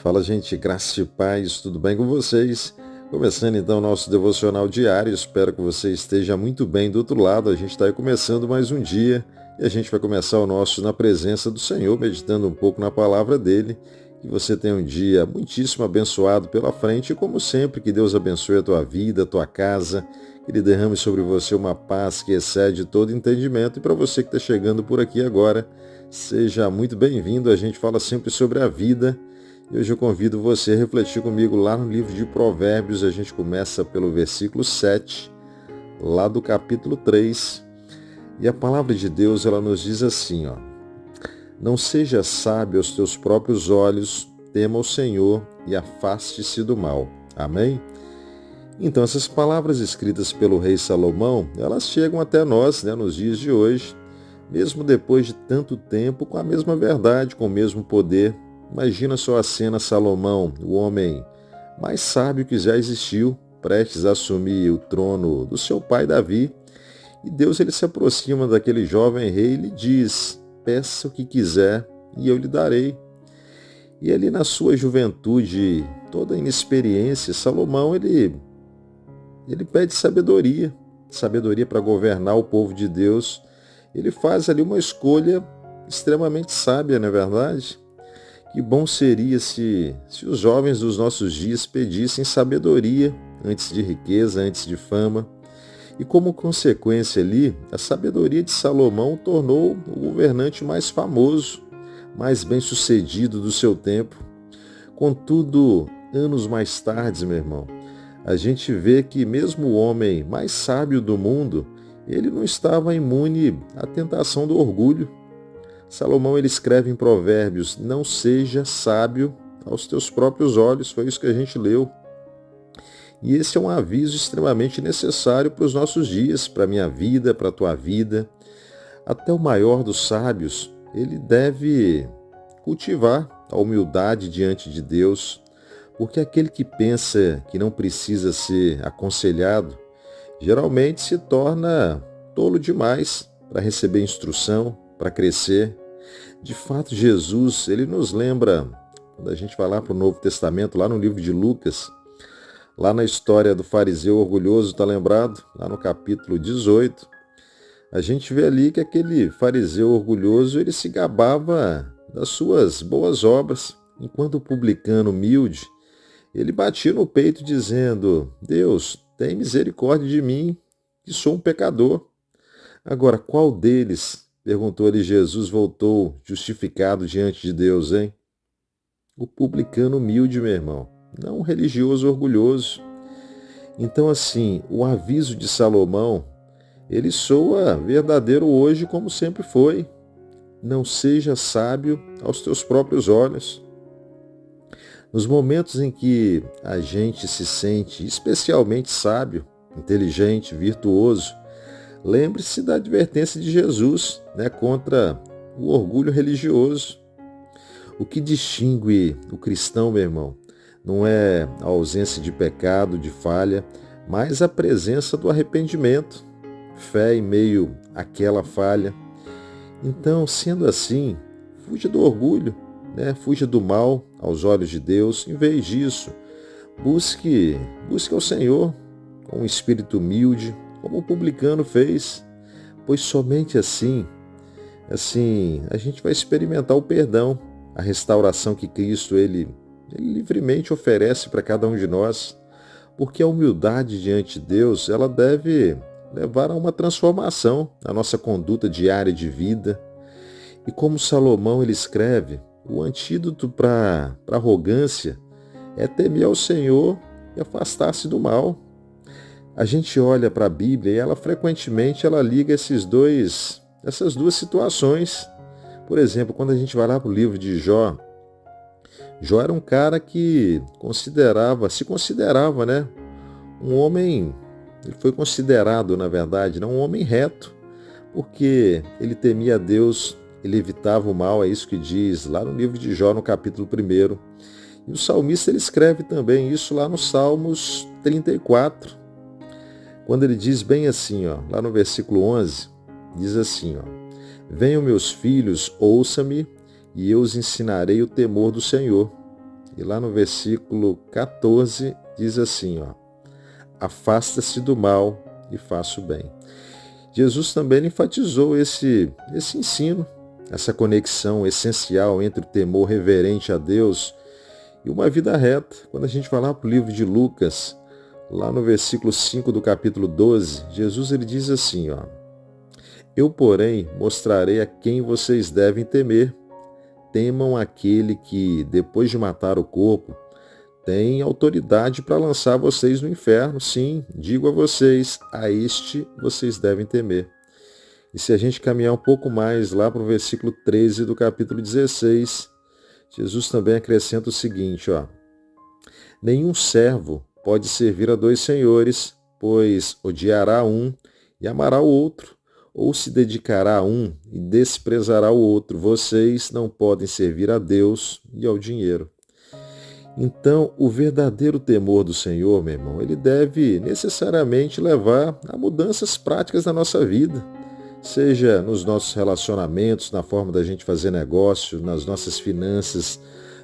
Fala, gente, graça e paz, tudo bem com vocês? Começando então o nosso devocional diário, espero que você esteja muito bem do outro lado. A gente está aí começando mais um dia e a gente vai começar o nosso na presença do Senhor, meditando um pouco na palavra dele. Que você tenha um dia muitíssimo abençoado pela frente e, como sempre, que Deus abençoe a tua vida, a tua casa, que Ele derrame sobre você uma paz que excede todo entendimento. E para você que está chegando por aqui agora, seja muito bem-vindo. A gente fala sempre sobre a vida. E hoje eu convido você a refletir comigo lá no livro de Provérbios. A gente começa pelo versículo 7, lá do capítulo 3. E a palavra de Deus, ela nos diz assim, ó: Não seja sábio aos teus próprios olhos, tema o Senhor e afaste-se do mal. Amém? Então, essas palavras escritas pelo rei Salomão, elas chegam até nós, nos dias de hoje, mesmo depois de tanto tempo, com a mesma verdade, com o mesmo poder. Imagina só a cena: Salomão, o homem mais sábio que já existiu, prestes a assumir o trono do seu pai Davi, e Deus ele se aproxima daquele jovem rei e lhe diz: peça o que quiser e eu lhe darei. E ali na sua juventude, toda inexperiência, Salomão ele pede sabedoria, sabedoria para governar o povo de Deus. Ele faz ali uma escolha extremamente sábia, não é verdade? Que bom seria se os jovens dos nossos dias pedissem sabedoria antes de riqueza, antes de fama. E como consequência ali, a sabedoria de Salomão o tornou o governante mais famoso, mais bem-sucedido do seu tempo. Contudo, anos mais tarde, meu irmão, a gente vê que mesmo o homem mais sábio do mundo, ele não estava imune à tentação do orgulho. Salomão ele escreve em Provérbios: não seja sábio aos teus próprios olhos. Foi isso que a gente leu. E esse é um aviso extremamente necessário para os nossos dias, para a minha vida, para a tua vida. Até o maior dos sábios, ele deve cultivar a humildade diante de Deus, porque aquele que pensa que não precisa ser aconselhado, geralmente se torna tolo demais para receber instrução, para crescer. De fato, Jesus, ele nos lembra, quando a gente vai lá para o Novo Testamento, lá no livro de Lucas, lá na história do fariseu orgulhoso, está lembrado? Lá no capítulo 18, a gente vê ali que aquele fariseu orgulhoso, ele se gabava das suas boas obras, enquanto o publicano humilde, ele batia no peito dizendo: Deus, tem misericórdia de mim, que sou um pecador. Agora, qual deles, perguntou-lhe Jesus, voltou justificado diante de Deus, hein? O publicano humilde, meu irmão, não um religioso orgulhoso. Então, assim, o aviso de Salomão, ele soa verdadeiro hoje como sempre foi. Não seja sábio aos teus próprios olhos. Nos momentos em que a gente se sente especialmente sábio, inteligente, virtuoso, lembre-se da advertência de Jesus, contra o orgulho religioso. O que distingue o cristão, meu irmão, não é a ausência de pecado, de falha, mas a presença do arrependimento, fé em meio àquela falha. Então, sendo assim, fuja do orgulho, fuja do mal aos olhos de Deus. Em vez disso, busque ao Senhor com um espírito humilde, como o publicano fez, pois somente assim a gente vai experimentar o perdão, a restauração que Cristo ele livremente oferece para cada um de nós, porque a humildade diante de Deus, ela deve levar a uma transformação na nossa conduta diária de vida. E como Salomão ele escreve, o antídoto para a arrogância é temer ao Senhor e afastar-se do mal. A gente olha para a Bíblia e ela frequentemente ela liga essas duas situações. Por exemplo, quando a gente vai lá para o livro de Jó, Jó era um cara que se considerava, um homem, ele foi considerado, na verdade, um homem reto, porque ele temia a Deus, ele evitava o mal, é isso que diz lá no livro de Jó, no capítulo 1. E o salmista ele escreve também isso lá no Salmos 34, quando ele diz bem assim, lá no versículo 11, diz assim: venham meus filhos, ouça-me, e eu os ensinarei o temor do Senhor. e lá no versículo 14 diz assim, ó, afasta-se do mal e faça o bem. Jesus também enfatizou esse ensino, essa conexão essencial entre o temor reverente a Deus e uma vida reta. Quando a gente vai lá para o livro de Lucas, lá no versículo 5 do capítulo 12, Jesus ele diz assim, ó, eu, porém, mostrarei a quem vocês devem temer. Temam aquele que, depois de matar o corpo, tem autoridade para lançar vocês no inferno. Sim, digo a vocês, a este vocês devem temer. E se a gente caminhar um pouco mais lá para o versículo 13 do capítulo 16, Jesus também acrescenta o seguinte, ó, nenhum servo pode servir a dois senhores, pois odiará um e amará o outro, ou se dedicará a um e desprezará o outro. Vocês não podem servir a Deus e ao dinheiro. Então, o verdadeiro temor do Senhor, meu irmão, ele deve necessariamente levar a mudanças práticas na nossa vida, seja nos nossos relacionamentos, na forma da gente fazer negócio, nas nossas finanças,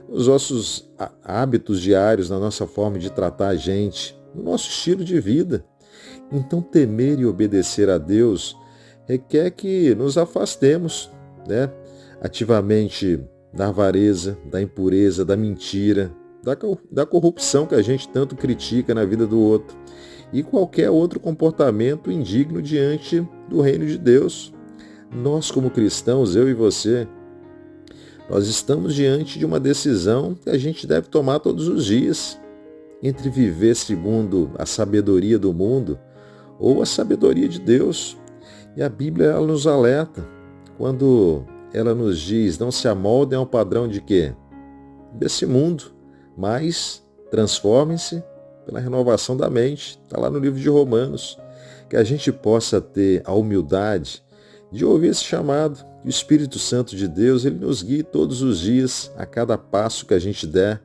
nos nossos hábitos diários, na nossa forma de tratar a gente, no nosso estilo de vida. Então, temer e obedecer a Deus requer que nos afastemos, ativamente da avareza, da impureza, da mentira, da corrupção que a gente tanto critica na vida do outro e qualquer outro comportamento indigno diante do reino de Deus. Nós, como cristãos, eu e você, nós estamos diante de uma decisão que a gente deve tomar todos os dias, entre viver segundo a sabedoria do mundo ou a sabedoria de Deus. E a Bíblia ela nos alerta quando ela nos diz, não se amoldem ao padrão de quê? Desse mundo, mas transformem-se pela renovação da mente. Está lá no livro de Romanos. Que a gente possa ter a humildade de ouvir esse chamado. Que o Espírito Santo de Deus ele nos guie todos os dias, a cada passo que a gente der,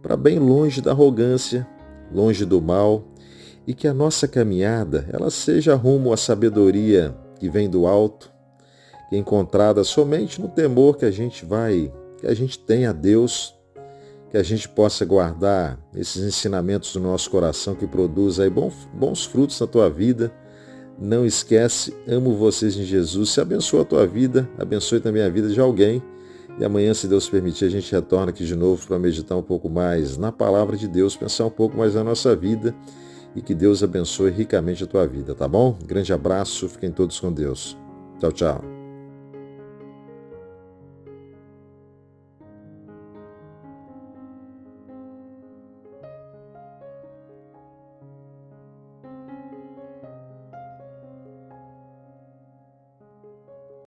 para bem longe da arrogância, longe do mal, e que a nossa caminhada ela seja rumo à sabedoria que vem do alto, que é encontrada somente no temor que a gente tem a Deus, que a gente possa guardar esses ensinamentos no nosso coração que produz aí bons frutos na tua vida. Não esquece, amo vocês em Jesus. Se abençoa a tua vida, abençoe também a vida de alguém. E amanhã, se Deus permitir, a gente retorna aqui de novo para meditar um pouco mais na palavra de Deus, pensar um pouco mais na nossa vida e que Deus abençoe ricamente a tua vida, tá bom? Grande abraço, fiquem todos com Deus. Tchau, tchau.